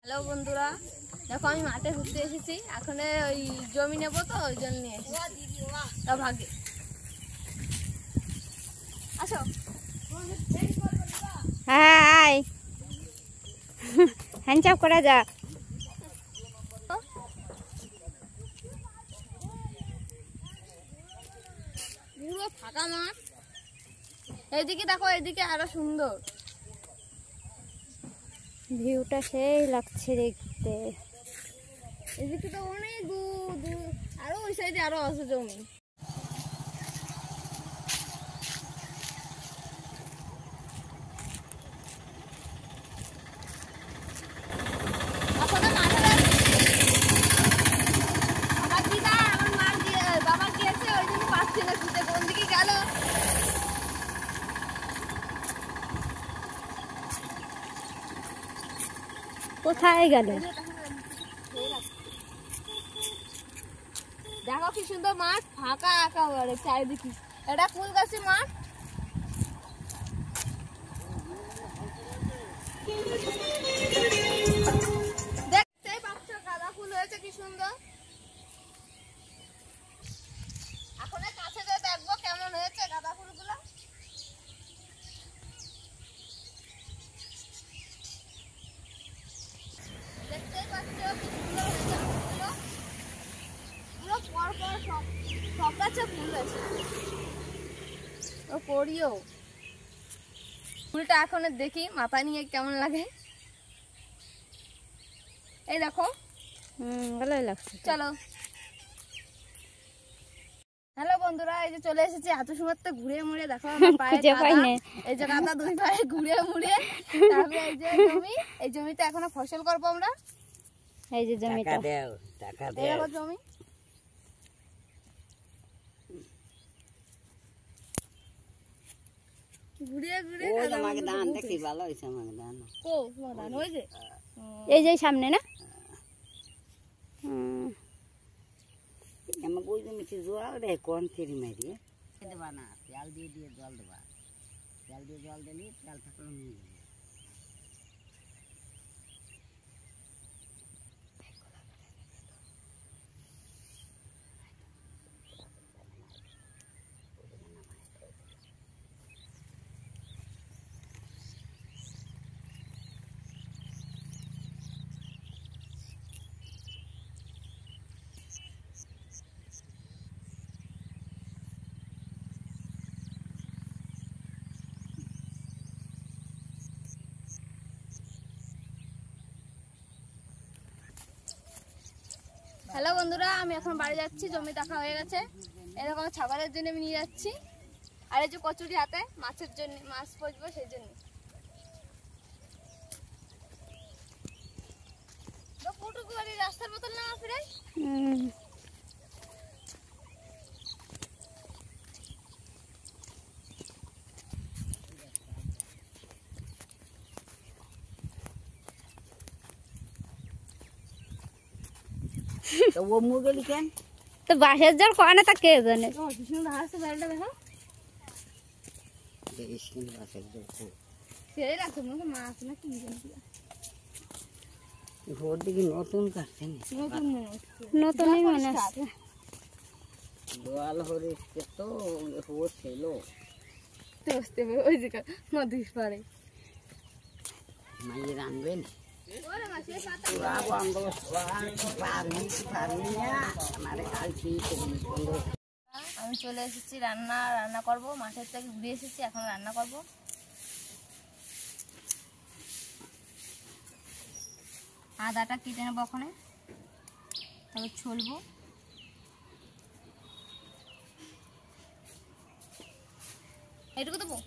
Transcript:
Hello বন্ধুরা, দেখো আমি মাঠে ঘুরতে এসেছি। এখন ওই জমি নেবো, তো ওই জন্য নিয়ে এসেছি। তা ভাগে আসো। হাই হ্যান্ডচাপ করা যাক। পুরো ফাঁকা মাঠ। এইদিকে দেখো, এইদিকে আরো সুন্দর ভিউটা সেই লাগছে দেখতে। এদিকে তো অনেক দূর দূর, আরো ওই সাইডে আরো আছে জমি। কোথায় গেল? দেখো কি সুন্দর মাঠ, ফাঁকা একেবারে চারিদিকে। এটা ফুল গাছি মাঠ। দেখতেই পাচ্ছ গাঁদা ফুল হয়েছে কি সুন্দর। এখন কাছে যেয়ে দেখবো কেমন হয়েছে গাঁদা ফুলগুলো। দেখতেই পাচ্ছ কি সুন্দর হয়েছে ফুলগুলো। পুরো পরপর সব গাছে ফুল আছে। ও পড়িও ফুলটা এখন দেখি মাথা নিয়ে কেমন লাগে। এই দেখো, ভালোই লাগছে। চলো। হ্যালো বন্ধুরা, এই যে চলে এসেছি। এত সময় তো ঘুরে মুড়ে দেখো আমার পায়ে কাদা। এই যে কাদা দুই পায়ে ঘুরে মুড়ে। তারপরে এই যে জমি, এই জমিতে এখনো ফসল করবো আমরা। এই যে জমিটা, এই দেখো জমি। ঘুরে ঘুরে ধান দেখি ভালো হয়েছে। আমাকে ধান ও ধান হয়েছে এই যে সামনে না। আমার ওই জমিতে জল দেয় কোন ফেরি মারিয়ে দেবা না, তেল দিয়ে দিয়ে জল দেবা। তেল দিয়ে জল দিলে তেল থাকলে নিয়ে যাবে। হ্যালো বন্ধুরা, আমি এখন বাড়ি যাচ্ছি। জমি দেখা হয়ে গেছে। এরকম ছাগলের জন্য আমি নিয়ে যাচ্ছি। আর এই যে কচুরি হাতে মাছের জন্য, মাছ পচবো সেই জন্য। রাস্তার বোতল না ফিরে তো ও মুগলি কেন তো বাসের জল কয় না তা কে জানে। ভোর দিকে নতুন কাটছে নতুনই মনে আছে। জল হরিছে তো হচ্ছিল ওই যে নদীর পাড়ে মাইয়ের আনবেন। আমি চলে এসেছি রান্না করব। মাঠের থেকে ঘুরে এসেছি, এখন রান্না করব। আদাটা কেটে নেবো ওখানে, তবে ছলবো। এটুকু দেবো।